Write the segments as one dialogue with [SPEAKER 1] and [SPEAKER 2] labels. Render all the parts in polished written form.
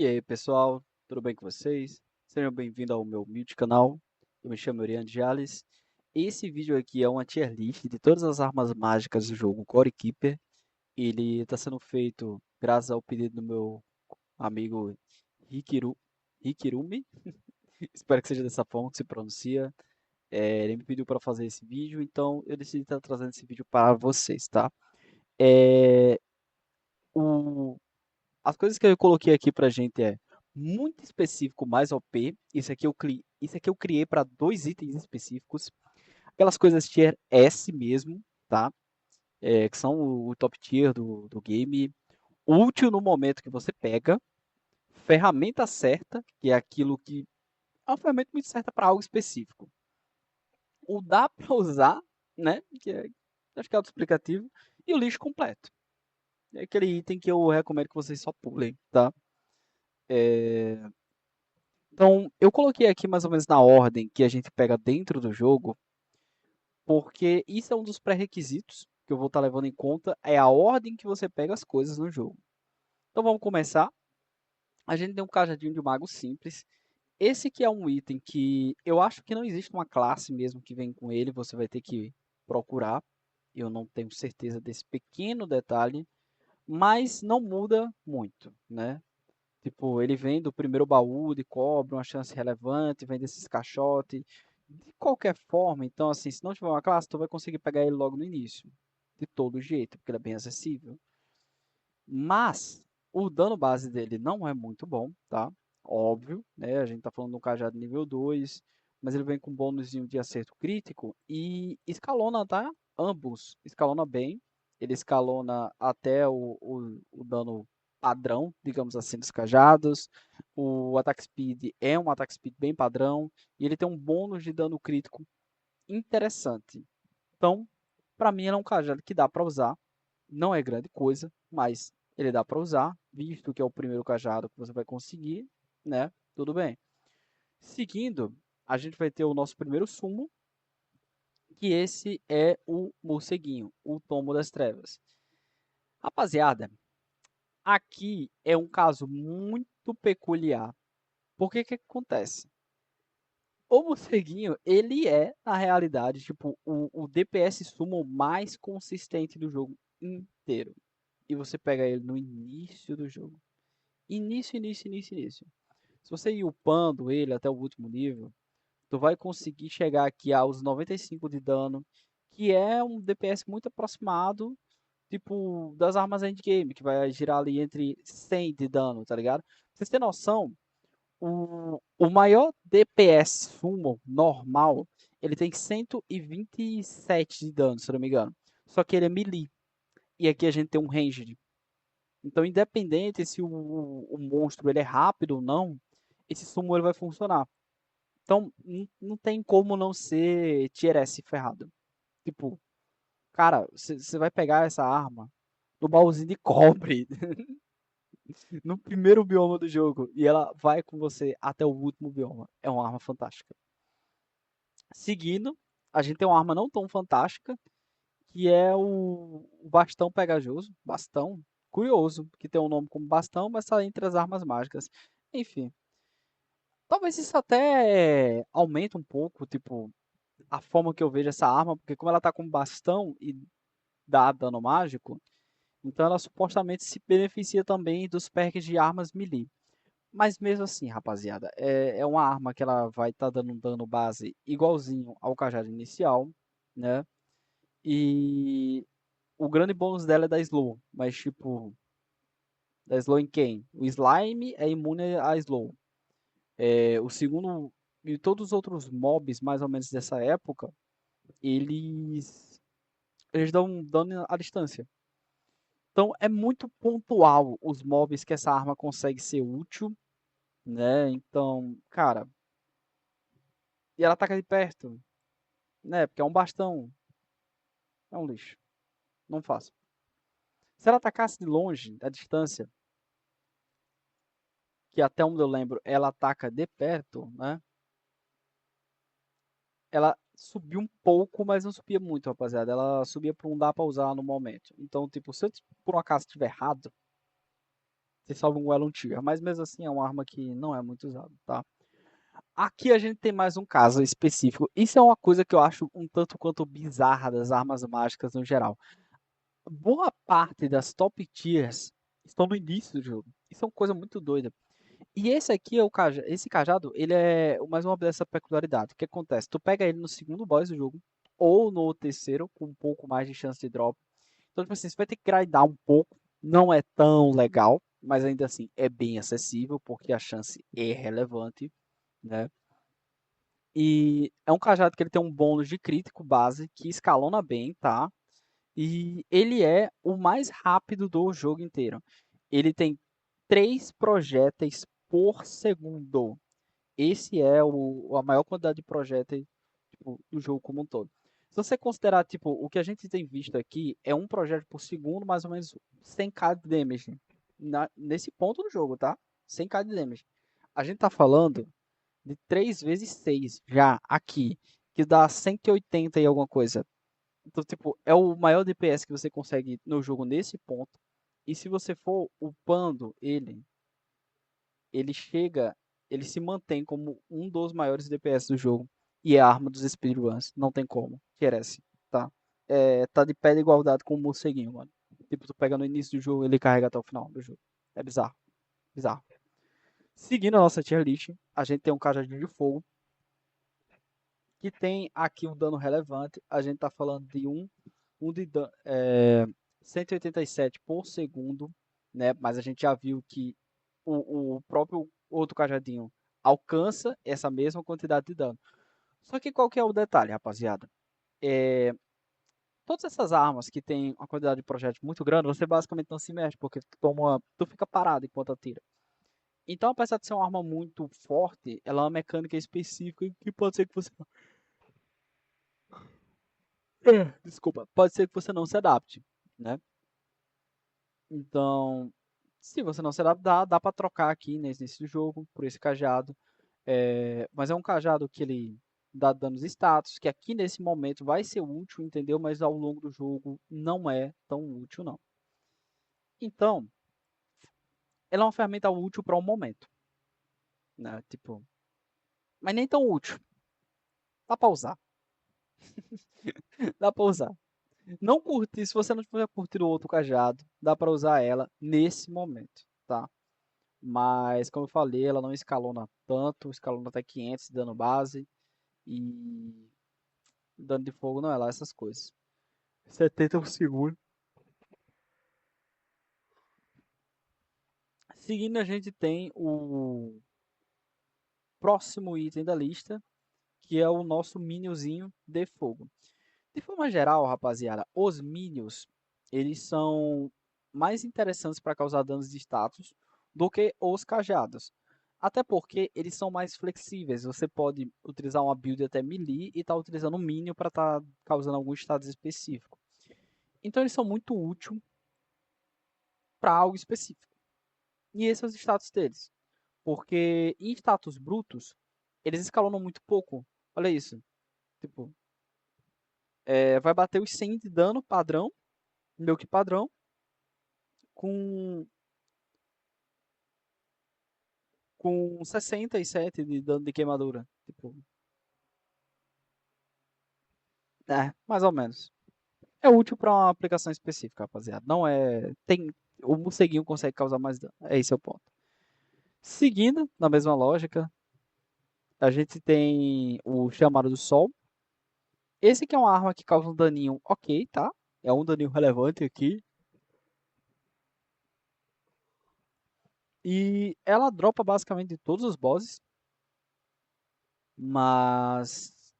[SPEAKER 1] E aí, pessoal, tudo bem com vocês? Sejam bem-vindos ao meu humilde canal. Eu me chamo Oriane Jales. Esse vídeo aqui é uma tier list de todas as armas mágicas do jogo Core Keeper. Ele está sendo feito graças ao pedido do meu amigo Hikiru, Hikirumi. Espero que seja dessa forma que se pronuncia. Ele me pediu para fazer esse vídeo, então eu decidi estar trazendo esse vídeo para vocês, tá? É, o, As coisas que eu coloquei aqui pra gente é muito específico, mais OP. Isso aqui eu criei para dois itens específicos. Aquelas coisas tier S mesmo, tá? Que são o top tier do game. Útil no momento que você pega. Ferramenta certa, que é aquilo que é uma ferramenta muito certa para algo específico. O dá para usar, né? Acho que é autoexplicativo. E o lixo completo. É aquele item que eu recomendo que vocês só pulem, tá? Então, eu coloquei aqui mais ou menos na ordem que a gente pega dentro do jogo, porque isso é um dos pré-requisitos que eu vou estar levando em conta, é a ordem que você pega as coisas no jogo. Então vamos começar. A gente tem um cajadinho de mago simples. Esse aqui é um item que eu acho que não existe uma classe mesmo que vem com ele, você vai ter que procurar. Eu não tenho certeza desse pequeno detalhe, mas não muda muito, né? Tipo, ele vem do primeiro baú de cobre, uma chance relevante, vem desses caixotes. De qualquer forma, então, assim, se não tiver uma classe, tu vai conseguir pegar ele logo no início. De todo jeito, porque ele é bem acessível. Mas, o dano base dele não é muito bom, tá? Óbvio, né? A gente tá falando de um cajado nível 2, mas ele vem com bônus de acerto crítico e escalona, tá? Ambos. Escalona bem. Ele escalona até o dano padrão, digamos assim, dos cajados. O attack speed é um attack speed bem padrão. E ele tem um bônus de dano crítico interessante. Então, para mim, ele é um cajado que dá para usar. Não é grande coisa, mas ele dá para usar, visto que é o primeiro cajado que você vai conseguir, né? Tudo bem. Seguindo, a gente vai ter o nosso primeiro sumo, que esse é o morceguinho, o Tomo das Trevas. Rapaziada, aqui é um caso muito peculiar. Por que que acontece? O morceguinho, ele é, na realidade, tipo, o DPS sumo mais consistente do jogo inteiro. E você pega ele no início do jogo. Início. Se você ir upando ele até o último nível, tu vai conseguir chegar aqui aos 95 de dano, que é um DPS muito aproximado, tipo, das armas endgame, que vai girar ali entre 100 de dano, tá ligado? Pra vocês terem noção, o maior DPS summon normal, ele tem 127 de dano, se eu não me engano. Só que ele é melee. E aqui a gente tem um ranged. Então, independente se o monstro ele é rápido ou não, esse summon ele vai funcionar. Então, não tem como não ser tier S ferrado. Tipo, cara, você vai pegar essa arma no baúzinho de cobre, no primeiro bioma do jogo, e ela vai com você até o último bioma. É uma arma fantástica. Seguindo, a gente tem uma arma não tão fantástica, que é o bastão pegajoso. Bastão, curioso, que tem um nome como bastão, mas está entre as armas mágicas. Enfim, talvez isso até aumente um pouco, tipo, a forma que eu vejo essa arma, porque como ela tá com bastão e dá dano mágico, então ela supostamente se beneficia também dos perks de armas melee. Mas mesmo assim, rapaziada, é uma arma que ela vai estar dando um dano base igualzinho ao cajado inicial, né? E o grande bônus dela é da slow, mas tipo, da slow em quem? O slime é imune a slow. O segundo e todos os outros mobs mais ou menos dessa época, eles dão um dano à distância. Então é muito pontual os mobs que essa arma consegue ser útil, né? Então, cara, e ela ataca de perto, né? Porque é um bastão, é um lixo. Não faço. Se ela atacasse de longe, da distância, que até onde eu lembro, ela ataca de perto, né? Ela subiu um pouco, mas não subia muito, rapaziada. Ela subia para um dá para usar no momento. Então, tipo, se eu por um acaso estiver errado, Você salva um Elo Tier, mas mesmo assim é uma arma que não é muito usada, tá? Aqui a gente tem mais um caso específico. Isso é uma coisa que eu acho um tanto quanto bizarra das armas mágicas no geral. Boa parte das top tiers estão no início do jogo. Isso é uma coisa muito doida. E esse aqui é esse cajado, ele é mais uma dessa peculiaridade. O que acontece? Tu pega ele no segundo boss do jogo ou no terceiro com um pouco mais de chance de drop. Então, tipo assim, você vai ter que grindar um pouco. Não é tão legal, mas ainda assim é bem acessível porque a chance é relevante, né? E é um cajado que ele tem um bônus de crítico base que escalona bem, tá? E ele é o mais rápido do jogo inteiro. Ele tem 3 projéteis por segundo. Esse é a maior quantidade de projéteis tipo, do jogo como um todo. Se você considerar, tipo, o que a gente tem visto aqui é um projétil por segundo, mais ou menos 100k de damage. Nesse ponto do jogo, tá? 100k de damage. A gente tá falando de 3 vezes 6 já aqui, que dá 180 e alguma coisa. Então, tipo, é o maior DPS que você consegue no jogo nesse ponto. E se você for upando ele, ele chega, ele se mantém como um dos maiores DPS do jogo. E é a arma dos speedruns. Não tem como. Merece, tá? Tá de pé de igualdade com o morceguinho, mano. Tipo, tu pega no início do jogo, ele carrega até o final do jogo. É bizarro. Bizarro. Seguindo a nossa tier list, a gente tem um cajadinho de fogo. Que tem aqui um dano relevante. A gente tá falando de um de 187 por segundo, né? Mas a gente já viu que o próprio outro cajadinho alcança essa mesma quantidade de dano. Só que qual que é o detalhe, rapaziada? É, todas essas armas que tem uma quantidade de projétil muito grande, você basicamente não se mexe, porque tu fica parado enquanto atira. Então, apesar de ser uma arma muito forte, ela é uma mecânica específica que pode ser que você desculpa, pode ser que você não se adapte, né? Então, se você não se adaptar, dá para trocar aqui nesse jogo por esse cajado. Mas é um cajado que ele dá danos status, que aqui nesse momento vai ser útil, entendeu? Mas ao longo do jogo não é tão útil, não. Então, ela é uma ferramenta útil para um momento, né? Tipo, mas nem tão útil. Dá para usar. Dá para usar. Não curtir, se você não tiver curtido o outro cajado, dá para usar ela nesse momento, tá? Mas, como eu falei, ela não escalona tanto, escalona até 500 de dano base e dano de fogo não é lá essas coisas. 70 por segundo. Seguindo, a gente tem o próximo item da lista, que é o nosso minionzinho de fogo. De forma geral, rapaziada, os minions, eles são mais interessantes para causar danos de status do que os cajados. Até porque eles são mais flexíveis. Você pode utilizar uma build até melee e estar utilizando um minion para estar causando algum status específico. Então eles são muito úteis para algo específico. E esses são os status deles. Porque em status brutos, eles escalonam muito pouco. Olha isso. Tipo, vai bater os 100 de dano padrão, meio que padrão, com, com 67 de dano de queimadura. Tipo, mais ou menos. É útil para uma aplicação específica, rapaziada. Não é. O morceguinho consegue causar mais dano. É esse o ponto. Seguindo, na mesma lógica, a gente tem o chamado do sol. Esse aqui é uma arma que causa um daninho ok, tá? É um daninho relevante aqui. E ela dropa basicamente de todos os bosses. Mas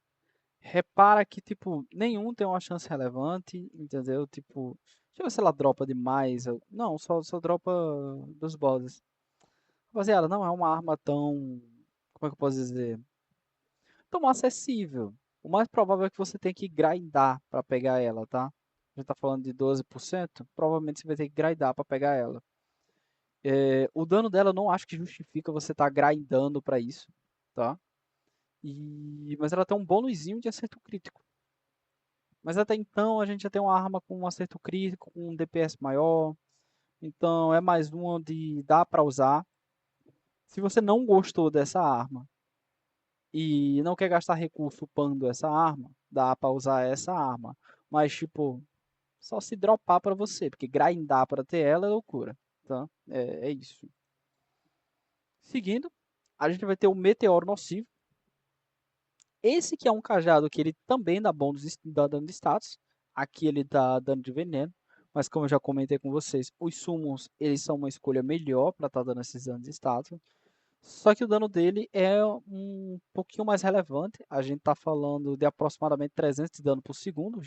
[SPEAKER 1] repara que, tipo, nenhum tem uma chance relevante, entendeu? Tipo, deixa eu ver se ela dropa demais. Não, só dropa dos bosses. Rapaziada, não é uma arma tão. Como é que eu posso dizer? Tão acessível. O mais provável é que você tenha que grindar para pegar ela, tá? A gente tá falando de 12%, provavelmente você vai ter que grindar para pegar ela. O dano dela eu não acho que justifica você estar grindando para isso, tá? Mas ela tem um bônusinho de acerto crítico. Mas até então a gente já tem uma arma com um acerto crítico, com um DPS maior. Então é mais uma onde dá pra usar. Se você não gostou dessa arma e não quer gastar recurso upando essa arma, dá pra usar essa arma. Mas tipo, só se dropar pra você, porque grindar pra ter ela é loucura, tá? É isso. Seguindo, a gente vai ter o Meteoro Nocivo. Esse que é um cajado que ele também dá bônus, dá dano de status. Aqui ele dá dano de veneno. Mas como eu já comentei com vocês, os summons eles são uma escolha melhor para estar dando esses danos de status. Só que o dano dele é um pouquinho mais relevante. A gente está falando de aproximadamente 300 de dano por segundo,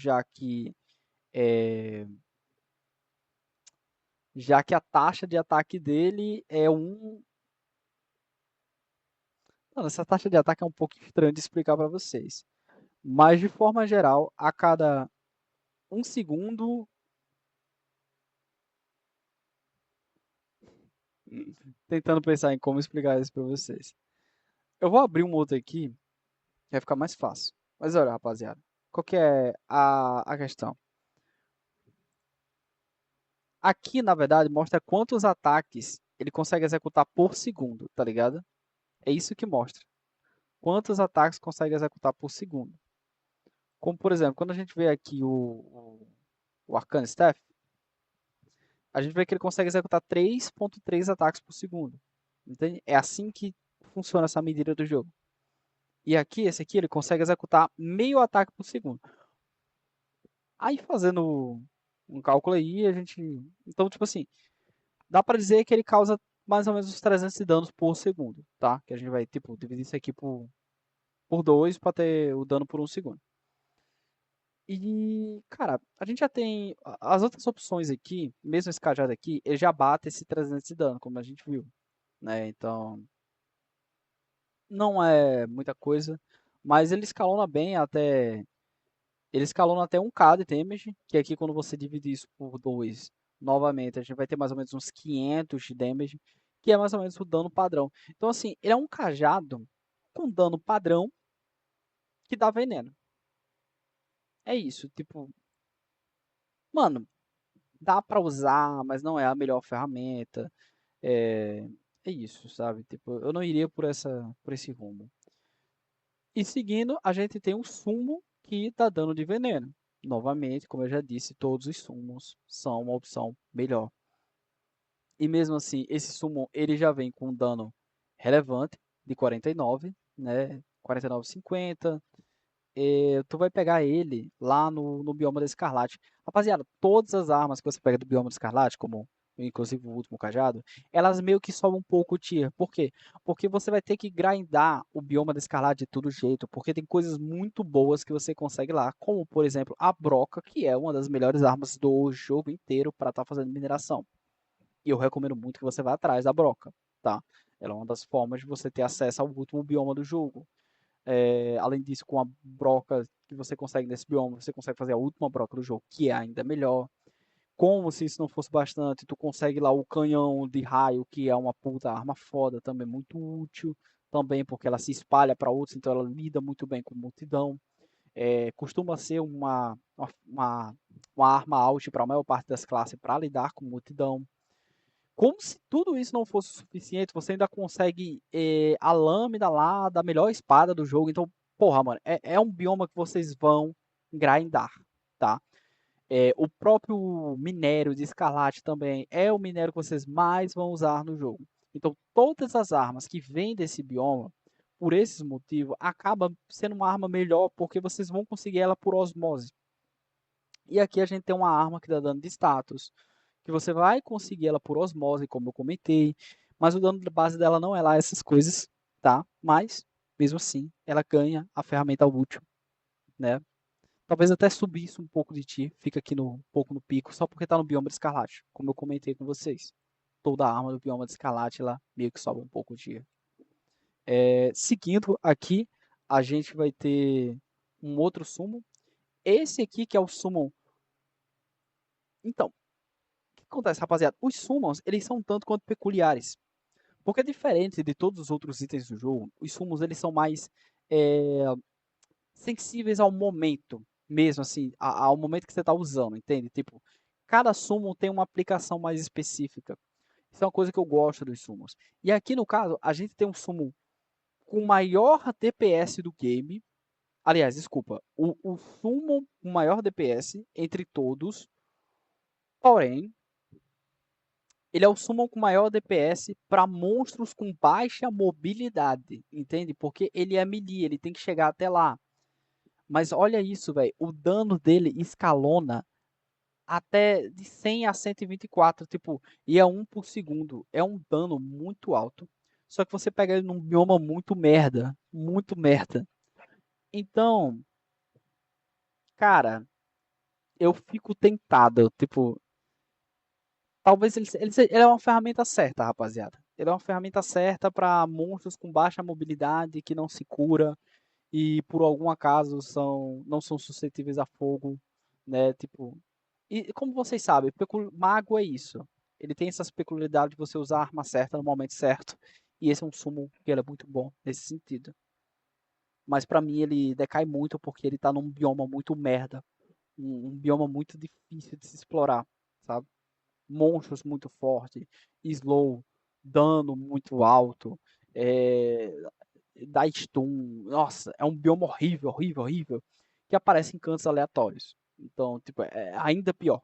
[SPEAKER 1] é, já que a taxa de ataque dele é um. Mano, essa taxa de ataque é um pouco estranho de explicar para vocês. Mas de forma geral, a cada um segundo. Tentando pensar em como explicar isso para vocês. Eu vou abrir um outro aqui, que vai ficar mais fácil. Mas olha, rapaziada, qual que é a questão? Aqui, na verdade, mostra quantos ataques ele consegue executar por segundo, tá ligado? É isso que mostra. Quantos ataques consegue executar por segundo. Como, por exemplo, quando a gente vê aqui o Arcane Staff, a gente vê que ele consegue executar 3.3 ataques por segundo. Entende? É assim que funciona essa medida do jogo. E aqui, esse aqui, ele consegue executar meio ataque por segundo. Aí fazendo um cálculo aí, a gente. Então, tipo assim, dá pra dizer que ele causa mais ou menos uns 300 de danos por segundo, tá? Que a gente vai, tipo, dividir isso aqui por 2 pra ter o dano por um segundo. E, cara, a gente já tem. As outras opções aqui, mesmo esse cajado aqui, ele já bate esse 300 de dano, como a gente viu, né? Então, não é muita coisa, mas ele escalona bem até. Ele escalona até 1k de damage, que aqui quando você divide isso por 2, novamente, a gente vai ter mais ou menos uns 500 de damage, que é mais ou menos o dano padrão. Então assim, ele é um cajado com dano padrão que dá veneno. É isso, tipo, mano, dá pra usar, mas não é a melhor ferramenta. É, é isso, sabe? Tipo, eu não iria por esse rumo. E seguindo, a gente tem um sumo que dá dano de veneno. Novamente, como eu já disse, todos os sumos são uma opção melhor. E mesmo assim, esse summon ele já vem com um dano relevante de 49, né? 49,50. Tu vai pegar ele lá no bioma da Escarlate. Rapaziada, todas as armas que você pega do bioma da Escarlate, como inclusive o último cajado, elas meio que sobem um pouco o tier. Por quê? Porque você vai ter que grindar o bioma da Escarlate de todo jeito, porque tem coisas muito boas que você consegue lá, como por exemplo a Broca, que é uma das melhores armas do jogo inteiro para estar fazendo mineração. E eu recomendo muito que você vá atrás da broca, tá? Ela é uma das formas de você ter acesso ao último bioma do jogo. Além disso, com a broca que você consegue nesse bioma, você consegue fazer a última broca do jogo, que é ainda melhor. Como se isso não fosse bastante, tu consegue lá o canhão de raio, que é uma puta arma foda, também muito útil. Também porque ela se espalha para outros, então ela lida muito bem com multidão. Costuma ser uma arma out para a maior parte das classes para lidar com multidão. Como se tudo isso não fosse suficiente, você ainda consegue a lâmina lá da melhor espada do jogo. Então, porra, mano, é um bioma que vocês vão grindar, tá? O próprio minério de escarlate também é o minério que vocês mais vão usar no jogo. Então, todas as armas que vêm desse bioma, por esses motivos, acaba sendo uma arma melhor, porque vocês vão conseguir ela por osmose. E aqui a gente tem uma arma que dá dano de status, que você vai conseguir ela por osmose, como eu comentei, mas o dano de base dela não é lá essas coisas, tá? Mas, mesmo assim, ela ganha a ferramenta útil, né? Talvez até subisse um pouco de ti, fica aqui um pouco no pico, só porque tá no bioma de escarlate, como eu comentei com vocês. Toda a arma do bioma de escarlate lá meio que sobe um pouco de. Seguindo aqui, a gente vai ter um outro summon. Esse aqui que é o summon. Então, o que acontece, rapaziada? Os summons, eles são tanto quanto peculiares. Porque é diferente de todos os outros itens do jogo, os summons eles são mais é, sensíveis ao momento, mesmo assim, ao momento que você está usando, entende? Tipo, cada summon tem uma aplicação mais específica. Isso é uma coisa que eu gosto dos summons. E aqui no caso, a gente tem um summon com maior DPS do game. Aliás, desculpa, o summon com maior DPS entre todos. Porém, ele é o summon com maior DPS para monstros com baixa mobilidade, entende? Porque ele é melee, ele tem que chegar até lá. Mas olha isso, velho, o dano dele escalona até de 100 a 124, tipo, e é 1 por segundo. É um dano muito alto. Só que você pega ele num bioma muito merda, muito merda. Então, cara, eu fico tentado, tipo, talvez ele é uma ferramenta certa, rapaziada. Ele é uma ferramenta certa para monstros com baixa mobilidade, que não se cura e por algum acaso não são suscetíveis a fogo, né? Tipo, e como vocês sabem, mago é isso. Ele tem essas peculiaridades de você usar a arma certa no momento certo. E esse é um sumo que ele é muito bom nesse sentido. Mas pra mim ele decai muito porque ele tá num bioma muito merda. Um bioma muito difícil de se explorar, sabe? Monstros muito fortes, slow, dano muito alto, é, dá stun. Nossa, é um bioma horrível, horrível, horrível. Que aparece em cantos aleatórios. Então, tipo, é ainda pior.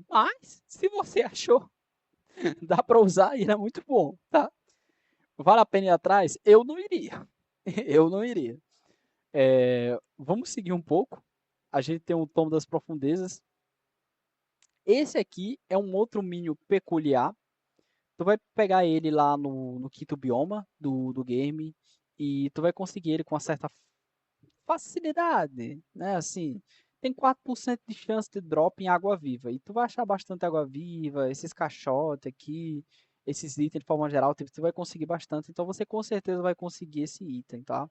[SPEAKER 1] Mas, se você achou, dá pra usar e ele é muito bom, tá? Vale a pena ir atrás? Eu não iria. Eu não iria. Vamos seguir um pouco. A gente tem o Tom das Profundezas. Esse aqui é um outro minion peculiar. Tu vai pegar ele lá no quinto bioma do game e tu vai conseguir ele com uma certa facilidade, né? Assim, tem 4% de chance de drop em água viva. E tu vai achar bastante água viva, esses caixotes aqui, esses itens de forma geral, tipo, tu vai conseguir bastante. Então você com certeza vai conseguir esse item, tá?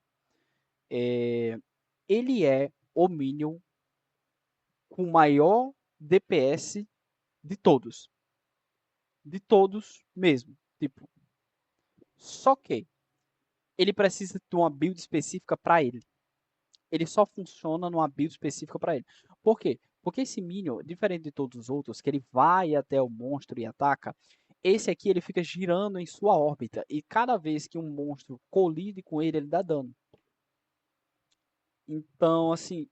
[SPEAKER 1] Ele é o minion com maior DPS de todos. De todos mesmo. Tipo, só que ele precisa de uma build específica para ele. Ele só funciona numa build específica para ele. Por quê? Porque esse minion, diferente de todos os outros, que ele vai até o monstro e ataca, esse aqui ele fica girando em sua órbita. E cada vez que um monstro colide com ele, ele dá dano. Então, assim,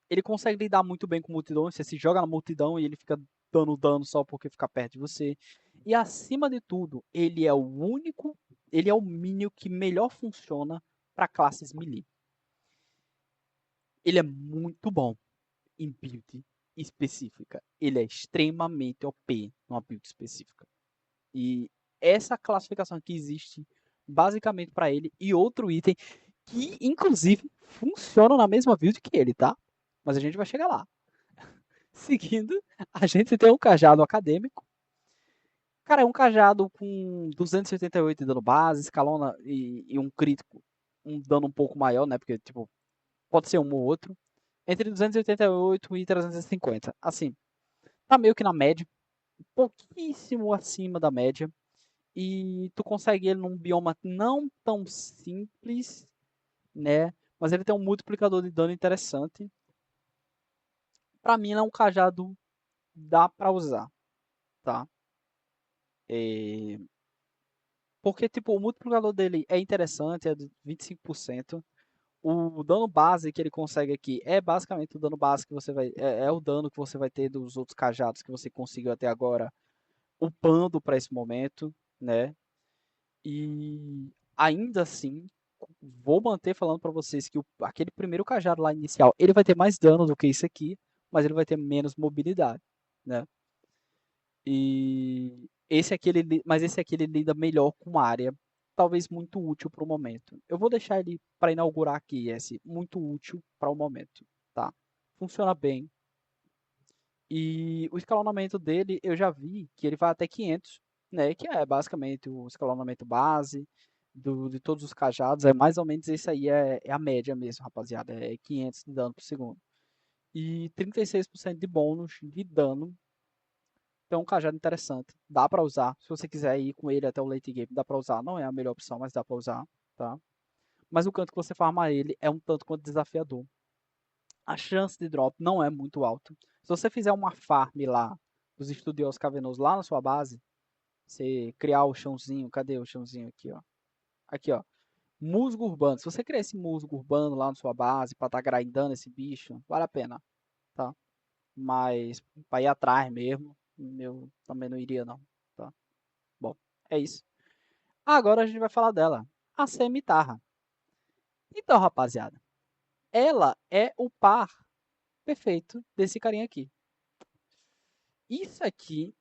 [SPEAKER 1] ele consegue lidar muito bem com multidão. Você se joga na multidão e ele fica dando dano só porque fica perto de você. E acima de tudo, ele é o único, ele é o minion que melhor funciona para classes melee. Ele é muito bom em build específica. Ele é extremamente OP numa build específica. E essa classificação que existe basicamente para ele e outro item que inclusive funciona na mesma build que ele, tá? Mas a gente vai chegar lá. Seguindo, a gente tem um cajado acadêmico. Cara, é um cajado com 288 de dano base, escalona e um crítico, um dano um pouco maior, né? Porque, tipo, pode ser um ou outro. Entre 288 e 350. Assim, tá meio que na média. Um pouquíssimo acima da média. E tu consegue ele num bioma não tão simples, né? Mas ele tem um multiplicador de dano interessante. Pra mim, ele é um cajado dá pra usar, tá? É... Porque, tipo, o multiplicador dele é interessante, é de 25%. O dano base que ele consegue aqui é basicamente o dano base que você vai. É o dano que você vai ter dos outros cajados que você conseguiu até agora, upando para esse momento, né? E ainda assim, vou manter falando para vocês que aquele primeiro cajado lá inicial, ele vai ter mais dano do que isso aqui, mas ele vai ter menos mobilidade, né? E esse aqui mas esse aqui ele lida melhor com área, talvez muito útil para o momento. Eu vou deixar ele para inaugurar aqui esse muito útil para o momento, tá? Funciona bem. E o escalonamento dele, eu já vi que ele vai até 500, né? Que é basicamente o escalonamento base de todos os cajados. É mais ou menos esse aí, é a média mesmo, rapaziada. É 500 de dano por segundo. E 36% de bônus de dano. Então, é um cajado interessante. Dá pra usar. Se você quiser ir com ele até o late game, dá pra usar. Não é a melhor opção, mas dá pra usar, tá? Mas o canto que você farma ele é um tanto quanto desafiador. A chance de drop não é muito alta. Se você fizer uma farm lá, dos estudiosos cavernosos lá na sua base, você criar o chãozinho, cadê o chãozinho aqui, ó? Aqui, ó. Musgo urbano. Se você criar esse musgo urbano lá na sua base pra estar grindando esse bicho, vale a pena, tá? Mas pra ir atrás mesmo, eu também não iria não, tá? Bom, é isso. Agora a gente vai falar dela, a cemitarra. Então, rapaziada, ela é o par perfeito desse carinha aqui. Isso aqui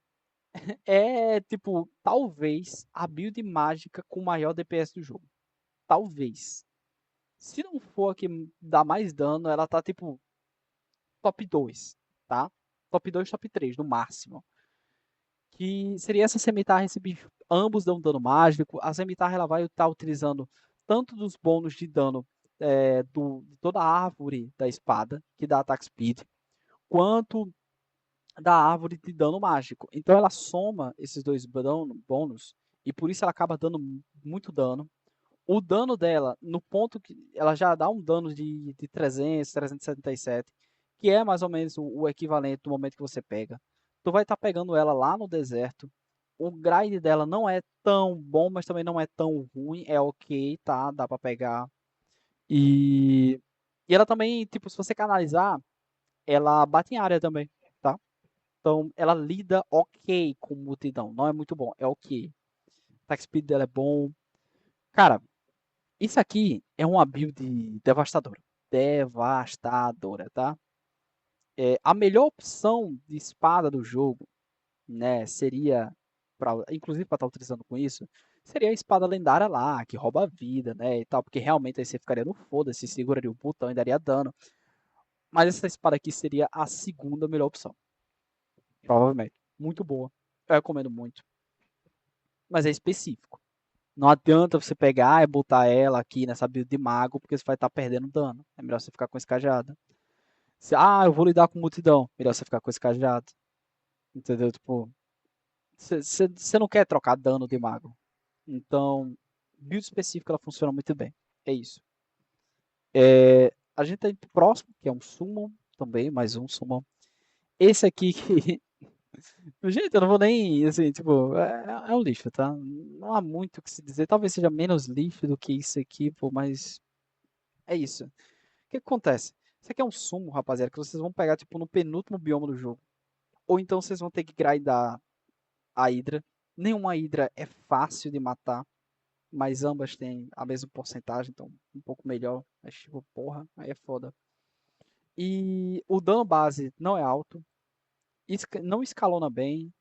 [SPEAKER 1] é, tipo, talvez a build mágica com maior DPS do jogo. Talvez. Se não for a que dá mais dano, ela tá, tipo, top 2, tá? Top 2, top 3, no máximo. Que seria essa cemitarra, esse bicho. Ambos dão dano mágico. A cemitarra, ela vai estar utilizando tanto dos bônus de dano de toda a árvore da espada, que dá attack speed, quanto da árvore de dano mágico. Então ela soma esses dois bônus e por isso ela acaba dando muito dano. O dano dela, no ponto que ela já dá um dano de 300, 377, que é mais ou menos o equivalente do momento que você pega. Tu vai estar pegando ela lá no deserto. O grind dela não é tão bom, mas também não é tão ruim. É ok, tá? Dá pra pegar. E ela também, tipo, se você canalizar, ela bate em área também, tá? Então, ela lida ok com multidão. Não é muito bom, é ok. O attack speed dela é bom. Cara, isso aqui é uma build devastadora. Devastadora, tá? A melhor opção de espada do jogo, né, seria, inclusive para estar utilizando com isso, seria a espada lendária lá, que rouba a vida, né, e tal, porque realmente aí você ficaria no foda-se, seguraria o botão e daria dano. Mas essa espada aqui seria a segunda melhor opção, provavelmente. Muito boa. Eu recomendo muito. Mas é específico. Não adianta você pegar e botar ela aqui nessa build de mago, porque você vai estar perdendo dano. É melhor você ficar com esse cajado. Eu vou lidar com multidão. Melhor você ficar com esse cajado. Entendeu? Tipo, você não quer trocar dano de mago. Então, build específica ela funciona muito bem. É isso. A gente tem próximo, que é um summon também, mais um summon. Esse aqui que. Gente, eu não vou nem. Assim, tipo, é um lixo, tá? Não há muito o que se dizer. Talvez seja menos lixo do que isso aqui, pô, mas é isso. O que acontece? Isso aqui é um sumo, rapaziada, que vocês vão pegar, tipo, no penúltimo bioma do jogo. Ou então vocês vão ter que grindar a Hydra. Nenhuma Hydra é fácil de matar, mas ambas têm a mesma porcentagem, então um pouco melhor. Mas, tipo, porra, aí é foda. E o dano base não é alto, não escalona bem,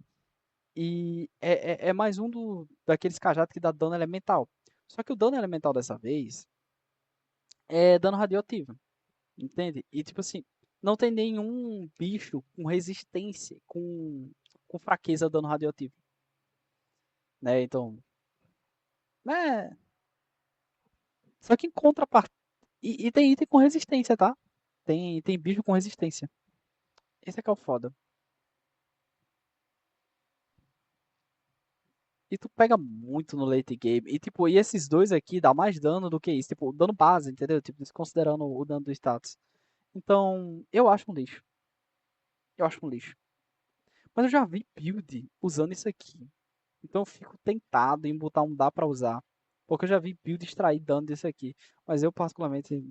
[SPEAKER 1] e é mais um daqueles cajados que dá dano elemental. Só que o dano elemental dessa vez é dano radioativo. Entende? E tipo assim, não tem nenhum bicho com resistência, com fraqueza a dano radioativo. Né? Então, né? Só que em contrapartida. E tem item com resistência, tá? Tem bicho com resistência. Esse é que é o foda. E tu pega muito no late game. E tipo, e esses dois aqui dá mais dano do que isso. Tipo, dano base, entendeu? Tipo, desconsiderando o dano do status. Então, eu acho um lixo. Eu acho um lixo. Mas eu já vi build usando isso aqui. Então eu fico tentado em botar um dá pra usar. Porque eu já vi build extrair dano desse aqui. Mas eu particularmente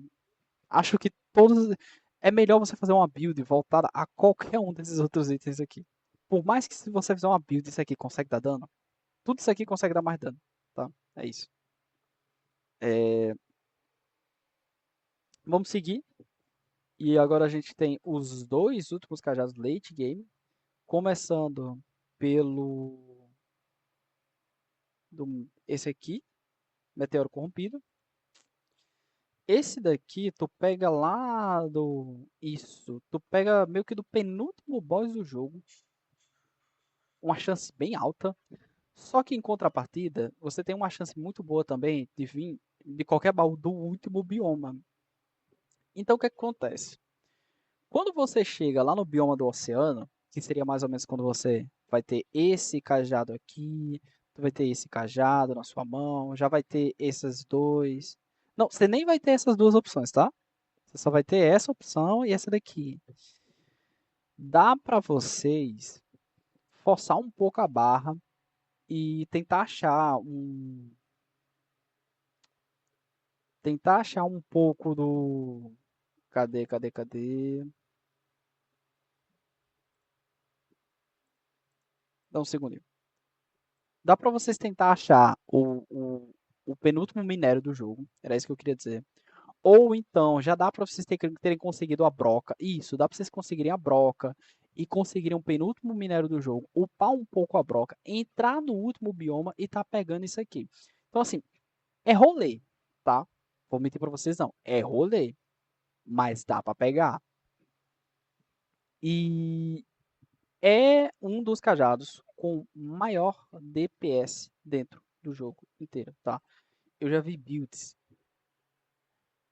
[SPEAKER 1] acho que todos. É melhor você fazer uma build voltada a qualquer um desses outros itens aqui. Por mais que se você fizer uma build isso aqui consegue dar dano, tudo isso aqui consegue dar mais dano. Tá? É isso. É, vamos seguir. E agora a gente tem os dois últimos cajados late game. Começando pelo. Esse aqui, Meteoro Corrompido. Esse daqui, tu pega lá do. Isso. Tu pega meio que do penúltimo boss do jogo. Uma chance bem alta. Só que em contrapartida, você tem uma chance muito boa também de vir de qualquer baú do último bioma. Então o que acontece? Quando você chega lá no bioma do oceano, que seria mais ou menos quando você vai ter esse cajado aqui, tu vai ter esse cajado na sua mão, já vai ter esses dois. Não, você nem vai ter essas duas opções, tá? Você só vai ter essa opção e essa daqui. Dá para vocês forçar um pouco a barra e tentar achar um pouco do cadê? Dá um segundinho. Dá para vocês tentar achar o penúltimo minério do jogo, era isso que eu queria dizer. Ou então, já dá para vocês terem conseguido a broca. Isso, dá para vocês conseguirem a broca e conseguirem o penúltimo minério do jogo, upar um pouco a broca, entrar no último bioma e tá pegando isso aqui. Então, assim, é rolê, tá? Vou mentir para vocês, não. É rolê, mas dá para pegar. E é um dos cajados com maior DPS dentro do jogo inteiro, tá? Eu já vi builds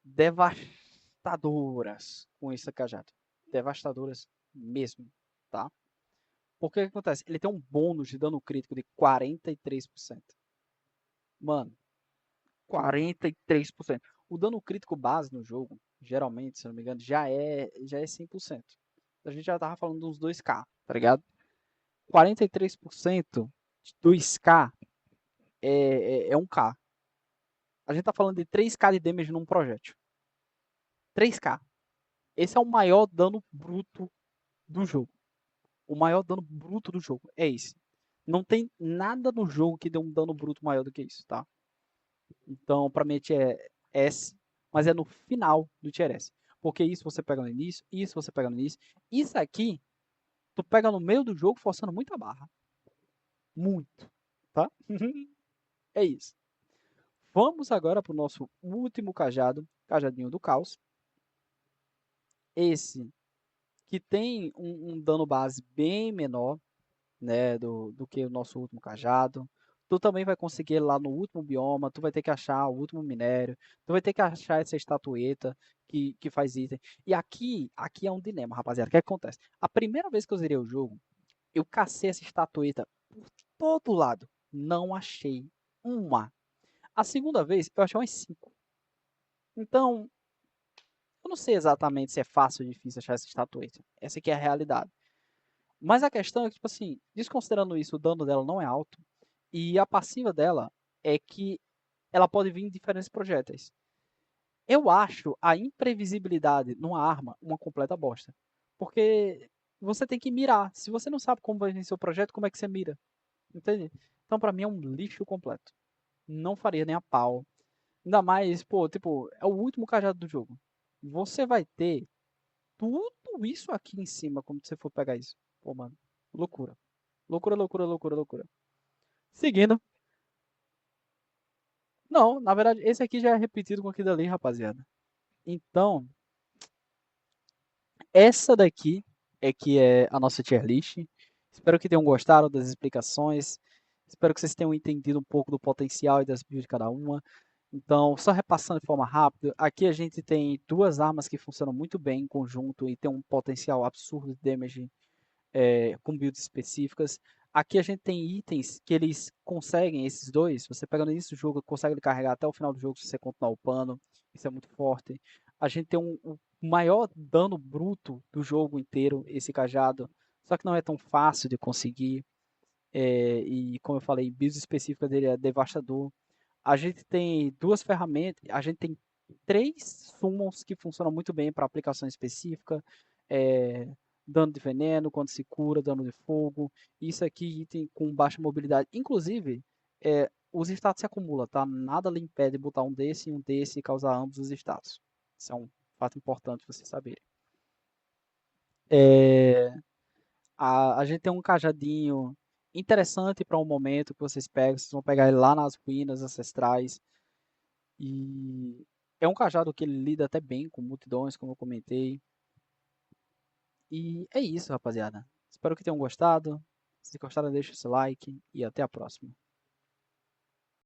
[SPEAKER 1] devastadoras com esse cajado. Devastadoras mesmo, tá? Porque o que acontece? Ele tem um bônus de dano crítico de 43%. Mano, 43%. O dano crítico base no jogo, geralmente, se não me engano, já é 100%. A gente já tava falando dos 2k, tá ligado? 43% de 2k é 1k. A gente tá falando de 3k de damage num projétil. 3k. Esse é o maior dano bruto do jogo. O maior dano bruto do jogo é esse. Não tem nada no jogo que dê um dano bruto maior do que isso, tá? Então, pra mim, é S, mas é no final do tier S. Porque isso você pega no início, isso você pega no início. Isso aqui, tu pega no meio do jogo forçando muita barra. Muito, tá? É isso. Vamos agora pro nosso último cajado, cajadinho do caos. Esse que tem um dano base bem menor, né, do que o nosso último cajado. Tu também vai conseguir lá no último bioma, tu vai ter que achar o último minério, tu vai ter que achar essa estatueta que faz item. E aqui é um dilema, rapaziada. O que acontece? A primeira vez que eu zerei o jogo, eu cacei essa estatueta por todo lado. Não achei uma. A segunda vez, eu achei umas 5. Então, eu não sei exatamente se é fácil ou difícil achar essa estatueta. Essa aqui é a realidade. Mas a questão é que, tipo assim, desconsiderando isso, o dano dela não é alto. E a passiva dela é que ela pode vir em diferentes projéteis. Eu acho a imprevisibilidade numa arma uma completa bosta. Porque você tem que mirar. Se você não sabe como vai vencer o projeto, como é que você mira? Entende? Então, pra mim, é um lixo completo. Não faria nem a pau. Ainda mais, pô, tipo, é o último cajado do jogo. Você vai ter tudo isso aqui em cima quando você for pegar isso. Pô, mano, loucura. Loucura, loucura, loucura, loucura. Seguindo. Não, na verdade, esse aqui já é repetido com aquele ali, rapaziada. Então, essa daqui é que é a nossa tier list. Espero que tenham gostado das explicações. Espero que vocês tenham entendido um pouco do potencial e das builds de cada uma. Então, só repassando de forma rápida, aqui a gente tem duas armas que funcionam muito bem em conjunto e tem um potencial absurdo de damage com builds específicas. Aqui a gente tem itens que eles conseguem, esses dois, você pega no início do jogo, consegue carregar até o final do jogo se você continuar upando, isso é muito forte. A gente tem o maior dano bruto do jogo inteiro, esse cajado, só que não é tão fácil de conseguir, e como eu falei, builds específicas dele é devastador. A gente tem duas ferramentas, a gente tem 3 summons que funcionam muito bem para aplicação específica. É, dano de veneno, quando se cura, dano de fogo. Isso aqui, item com baixa mobilidade. Inclusive, os status se acumulam, tá? Nada lhe impede de botar um desse e um desse e causar ambos os status. Isso é um fato importante vocês saberem. É, a gente tem um cajadinho interessante para um momento que vocês pegam. Vocês vão pegar ele lá nas ruínas ancestrais. E é um cajado que ele lida até bem com multidões, como eu comentei. E é isso, rapaziada. Espero que tenham gostado. Se gostaram, deixa o seu like e até a próxima.